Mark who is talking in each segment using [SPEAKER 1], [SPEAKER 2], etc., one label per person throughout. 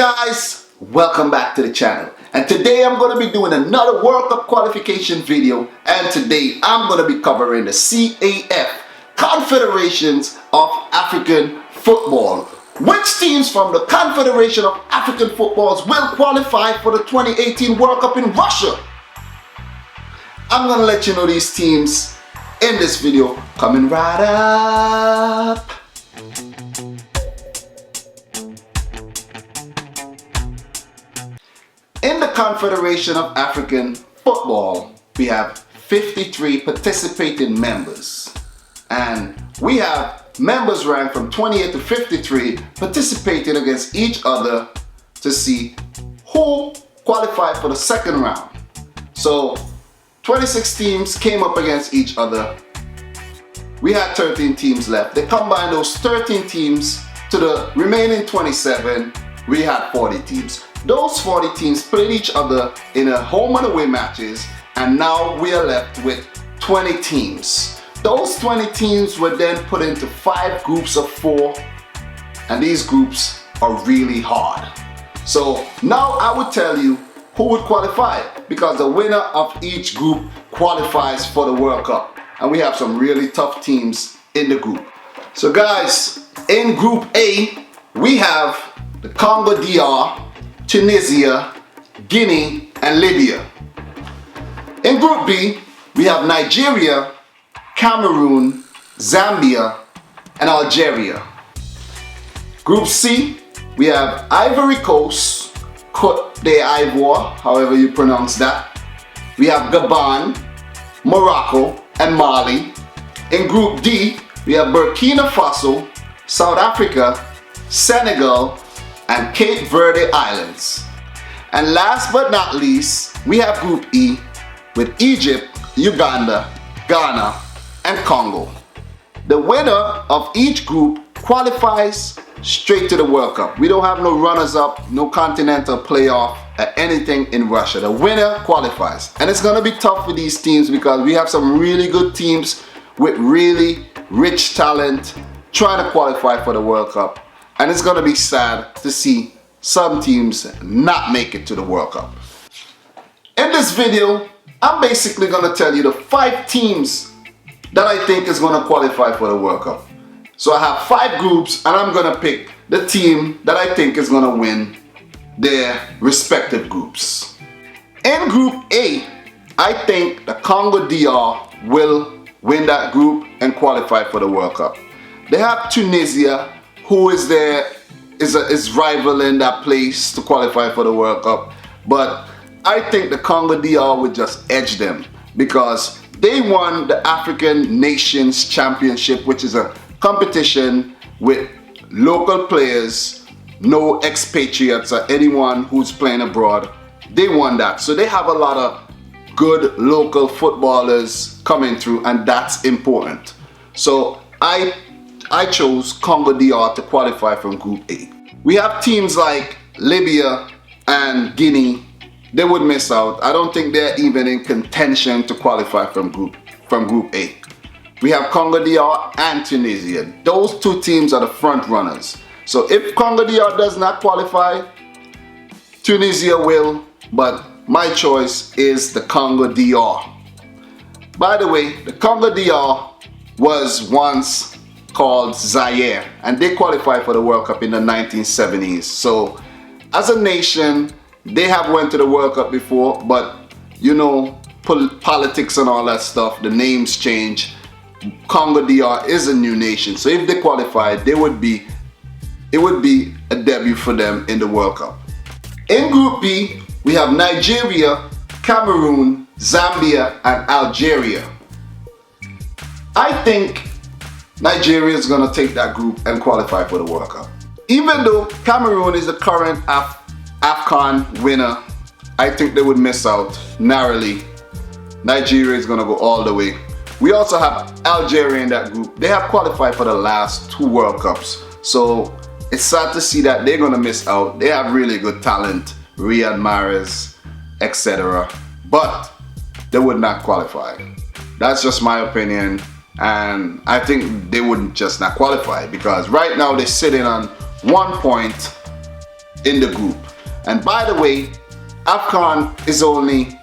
[SPEAKER 1] guys, welcome back to the channel, and today I'm going to be doing another World Cup qualification video, and today I'm going to be covering the CAF, Confederations of African Football. Which teams from the Confederation of African Footballs will qualify for the 2018 World Cup in Russia? I'm going to let you know these teams in this video coming right up. In the Confederation of African Football, we have 53 participating members, and we have members ranked from 28 to 53 participating against each other to see who qualified for the second round. So 26 teams came up against each other. We had 13 teams left. They combined those 13 teams to the remaining 27. We had 40 teams. Those 40 teams played each other in a home and away matches, and now we are left with 20 teams. Those 20 teams were then put into 5 groups of 4, and these groups are really hard. So now I would tell you who would qualify, because the winner of each group qualifies for the World Cup, and we have some really tough teams in the group. So guys, in Group A, we have the Congo DR, Tunisia, Guinea, and Libya. In Group B, we have Nigeria, Cameroon, Zambia, and Algeria. Group C, we have Ivory Coast, Côte d'Ivoire, however you pronounce that. We have Gabon, Morocco, and Mali. In Group D, we have Burkina Faso, South Africa, Senegal, and Cape Verde Islands. And last but not least, we have Group E with Egypt, Uganda, Ghana, and Congo. The winner of each group qualifies straight to the World Cup. We don't have no runners-up, no continental playoff, or anything in Russia. The winner qualifies. And it's going to be tough for these teams because we have some really good teams with really rich talent trying to qualify for the World Cup. And it's going to be sad to see some teams not make it to the World Cup. In this video, I'm basically going to tell you the 5 teams that I think is going to qualify for the World Cup. So I have 5 groups, and I'm going to pick the team that I think is going to win their respective groups. In Group A, I think the Congo DR will win that group and qualify for the World Cup. They have Tunisia, who is rivaling that place to qualify for the World Cup. But I think the Congo DR would just edge them because they won the African Nations Championship, which is a competition with local players, no expatriates or anyone who's playing abroad. They won that. So they have a lot of good local footballers coming through, and that's important. So I chose Congo DR to qualify from Group A. We have teams like Libya and Guinea. They would miss out. I don't think they're even in contention to qualify from Group A. We have Congo DR and Tunisia. Those 2 teams are the front runners. So if Congo DR does not qualify, Tunisia will, but my choice is the Congo DR. By the way, the Congo DR was once called Zaire, and they qualified for the World Cup in the 1970s. So as a nation, they have went to the World Cup before, but you know, politics and all that stuff, the names change. Congo DR is a new nation, so if they qualify, it would be a debut for them in the World Cup. In Group B, we have Nigeria, Cameroon, Zambia, and Algeria. I think Nigeria is going to take that group and qualify for the World Cup. Even though Cameroon is the current AFCON winner, I think they would miss out narrowly. Nigeria is going to go all the way. We also have Algeria in that group. They have qualified for the last 2 World Cups. So it's sad to see that they're going to miss out. They have really good talent, Riyad Mahrez, etc. But they would not qualify. That's just my opinion. And I think they wouldn't just not qualify because right now they're sitting on 1 point in the group. And by the way, AFCON is only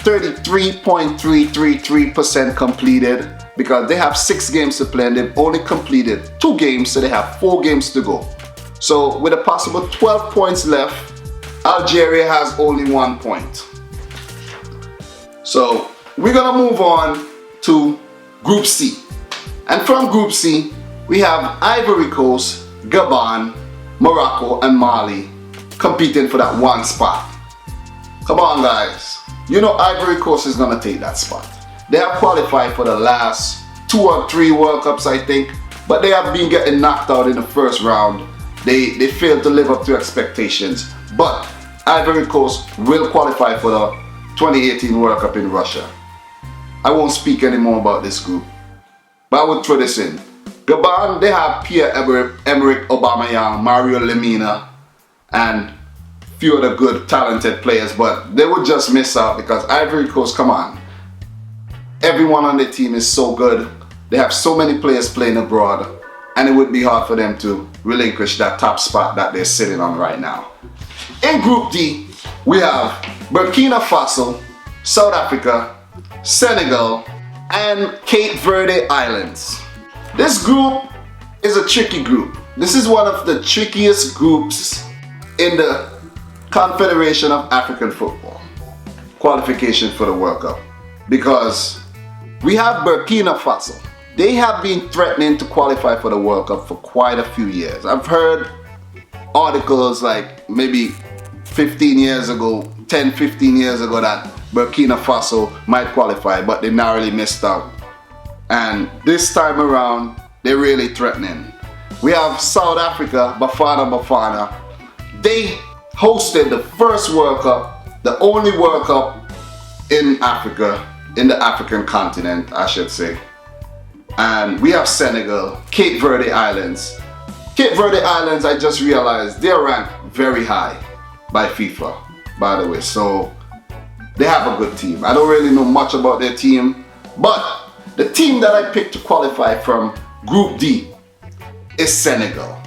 [SPEAKER 1] 33.333% completed because they have 6 games to play and they've only completed 2 games, so they have 4 games to go. So with a possible 12 points left, Algeria has only 1 point. So we're gonna move on to Group C. And from Group C, we have Ivory Coast, Gabon, Morocco, and Mali competing for that 1 spot. Come on, guys. You know Ivory Coast is gonna take that spot. They have qualified for the last 2 or 3 World Cups, I think, but they have been getting knocked out in the first round. They failed to live up to expectations, but Ivory Coast will qualify for the 2018 World Cup in Russia. I won't speak anymore about this group, but I would throw this in. Gabon, they have Pierre-Emerick Aubameyang, Mario Lemina, and few other good talented players, but they would just miss out because Ivory Coast, come on. Everyone on the team is so good. They have so many players playing abroad, and it would be hard for them to relinquish that top spot that they're sitting on right now. In Group D, we have Burkina Faso, South Africa, Senegal, and Cape Verde Islands. This group is a tricky group. This is one of the trickiest groups in the Confederation of African Football qualification for the World Cup, because we have Burkina Faso. They have been threatening to qualify for the World Cup for quite a few years. I've heard articles like maybe 15 years ago, 10, 15 years ago, that Burkina Faso might qualify, but they narrowly missed out. And this time around, they're really threatening. We have South Africa, Bafana. They hosted the first World Cup, the only World Cup in Africa, in the African continent, I should say. And we have Senegal, Cape Verde Islands. Cape Verde Islands, I just realized, they're ranked very high by FIFA, by the way. So they have a good team. I don't really know much about their team, but the team that I picked to qualify from Group D is Senegal.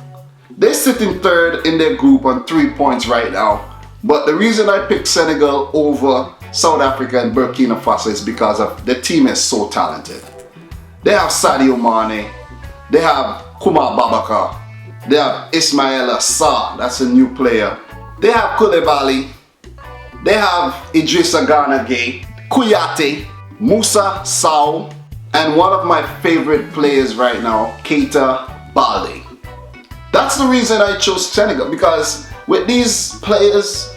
[SPEAKER 1] They sit in 3rd in their group on 3 points right now. But the reason I picked Senegal over South Africa and Burkina Faso is because of the team is so talented. They have Sadio Mane, they have Kumar Babaka, they have Ismaila Sarr, that's a new player. They have Koulibaly, they have Idrissa Gana Gueye, Kouyaté, Moussa Sow, and one of my favorite players right now, Keita Balde. That's the reason I chose Senegal, because with these players,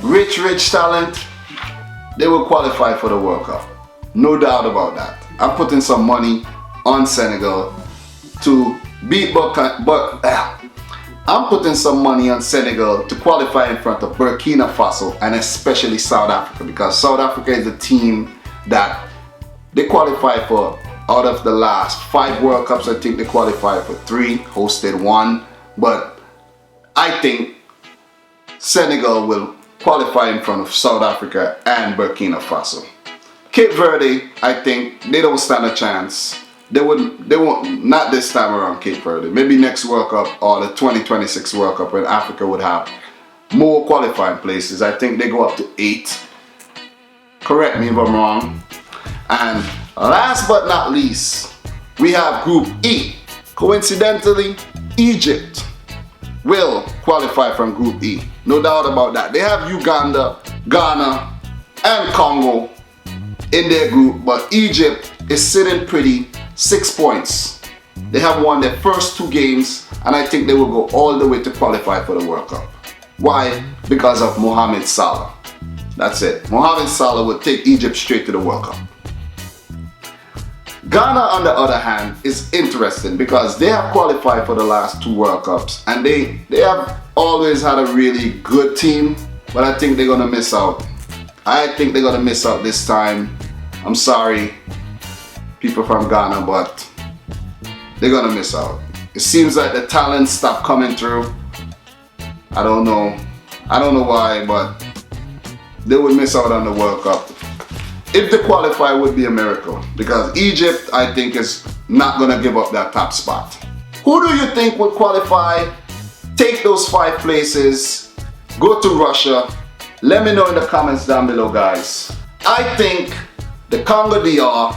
[SPEAKER 1] rich talent, they will qualify for the World Cup. No doubt about that. I'm putting some money on Senegal to beat I'm putting some money on Senegal to qualify in front of Burkina Faso and especially South Africa, because South Africa is a team that they qualify for, out of the last 5 World Cups, I think they qualified for 3, hosted 1. But I think Senegal will qualify in front of South Africa and Burkina Faso. Cape Verde, I think they don't stand a chance. They won't, not this time around, Cape Verde. Maybe next World Cup or the 2026 World Cup, when Africa would have more qualifying places. I think they go up to 8. Correct me if I'm wrong. And last but not least, we have Group E. Coincidentally, Egypt will qualify from Group E. No doubt about that. They have Uganda, Ghana, and Congo in their group, but Egypt is sitting pretty, 6 points. They have won their first 2 games, and I think they will go all the way to qualify for the World Cup. Why? Because of Mohamed Salah. That's it. Mohamed Salah will take Egypt straight to the World Cup. Ghana, on the other hand, is interesting because they have qualified for the last 2 World Cups, and they have always had a really good team, but I think they're gonna miss out. I think they're gonna miss out this time. I'm sorry, people from Ghana, but they're gonna miss out. It seems like the talent stopped coming through. I don't know why, but they would miss out on the World Cup. If they qualify, it would be a miracle, because Egypt, I think, is not gonna give up that top spot. Who do you think would qualify take those 5 places, go to Russia. Let me know in the comments down below, guys. I think the Congo DR,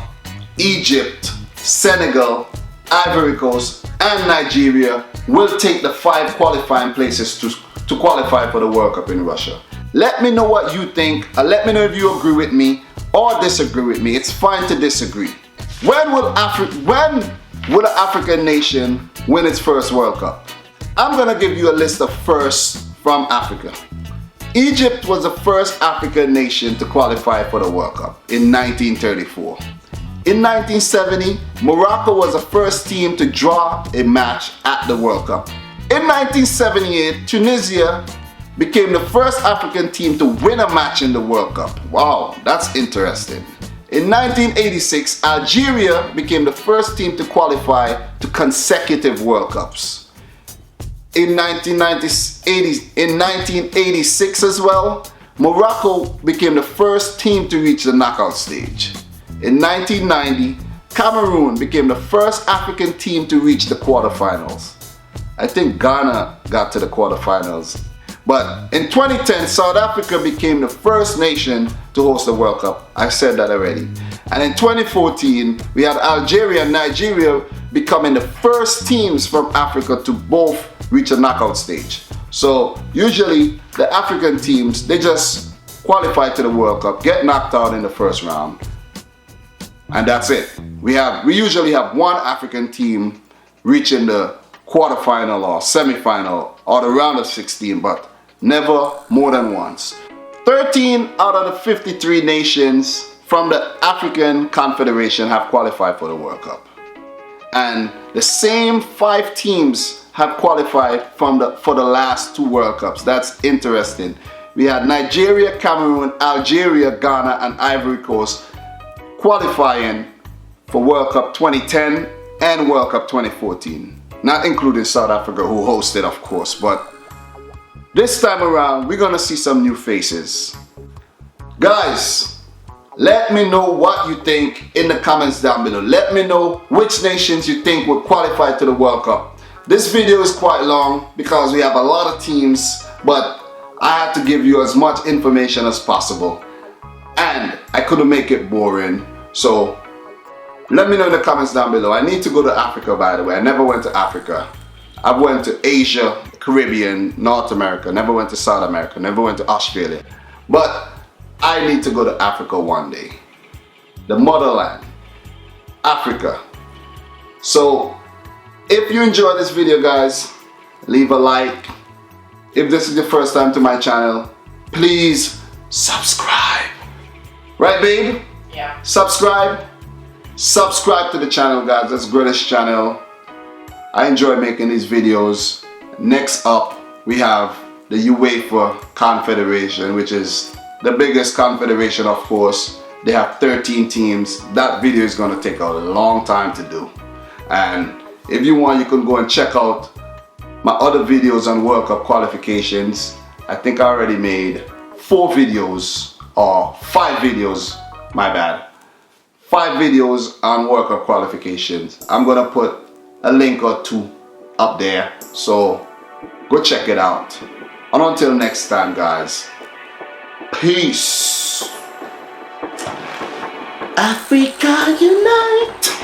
[SPEAKER 1] Egypt, Senegal, Ivory Coast, and Nigeria will take the 5 qualifying places to qualify for the World Cup in Russia. Let me know what you think, and let me know if you agree with me or disagree with me. It's fine to disagree. When will an African nation win its first World Cup? I'm gonna give you a list of firsts from Africa. Egypt was the first African nation to qualify for the World Cup in 1934. In 1970, Morocco was the first team to draw a match at the World Cup. In 1978, Tunisia became the first African team to win a match in the World Cup. Wow, that's interesting. In 1986, Algeria became the first team to qualify to consecutive World Cups. In 1986 as well, Morocco became the first team to reach the knockout stage. In 1990, Cameroon became the first African team to reach the quarterfinals. I think Ghana got to the quarterfinals. But in 2010, South Africa became the first nation to host the World Cup. I said that already. And in 2014, we had Algeria and Nigeria becoming the first teams from Africa to both reach a knockout stage. So usually the African teams, they just qualify to the World Cup, get knocked out in the first round, and that's it. We usually have one African team reaching the quarterfinal or semifinal or the round of 16, but never more than once. 13 out of the 53 nations from the African Confederation have qualified for the World Cup. And the same 5 teams have qualified for the last 2 World Cups. That's interesting. We had Nigeria, Cameroon, Algeria, Ghana, and Ivory Coast qualifying for World Cup 2010 and World Cup 2014. Not including South Africa, who hosted, of course, but this time around, we're gonna see some new faces. Guys, let me know what you think in the comments down below. Let me know which nations you think will qualify to the World Cup. This video is quite long because we have a lot of teams, but I had to give you as much information as possible. And I couldn't make it boring, so let me know in the comments down below. I need to go to Africa, by the way. I never went to Africa. I went to Asia, Caribbean, North America. Never went to South America. Never went to Australia. But I need to go to Africa one day. The motherland, Africa. So if you enjoyed this video, guys, leave a like. If this is your first time to my channel, please subscribe. Right, babe?
[SPEAKER 2] Yeah.
[SPEAKER 1] Subscribe to the channel, guys. Let's grow this channel. I enjoy making these videos. Next up, we have the UEFA Confederation, which is the biggest confederation, of course. They have 13 teams. That video is going to take a long time to do. And if you want, you can go and check out my other videos on World Cup qualifications. I think I already made 4 videos, or 5 videos, my bad. 5 videos on World Cup qualifications. I'm gonna put a link or 2 up there, so go check it out. And until next time, guys, peace. Africa unite.